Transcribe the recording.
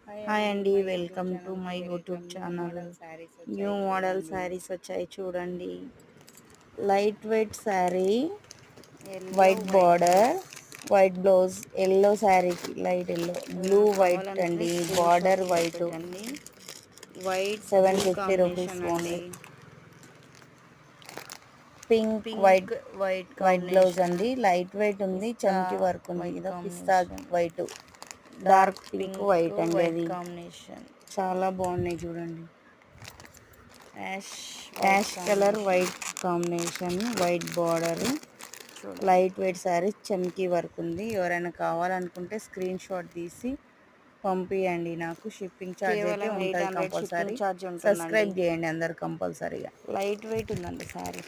Hi అండి, welcome to my YouTube channel. New model saris వచ్చాయి చూడండి. Light weight sari, white border, white blouse, yellow శారీకి light yellow, blue white అండి, border white, white 750 rupees only. Pink white blouse అండి, light weight ఉంది, చమ్కి work ఉంది. ఇదో పిస్తా వైట్, డార్క్ పింక్ వైట్ అండి. అది కాంబినేషన్ చాలా బాగున్నాయి చూడండి. Ash colour white combination, white border, light weight sari, చమ్కీ వర్క్ ఉంది. ఎవరైనా కావాలనుకుంటే స్క్రీన్ షాట్ తీసి పంపియండి. నాకు షిప్పింగ్ ఛార్జ్ అయితే ఉంటుంది కంపల్సరీ. సబ్స్క్రైబ్ చేయండి అందరు కంపల్సరీగా. లైట్ వెయిట్ ఉందండి శారీ.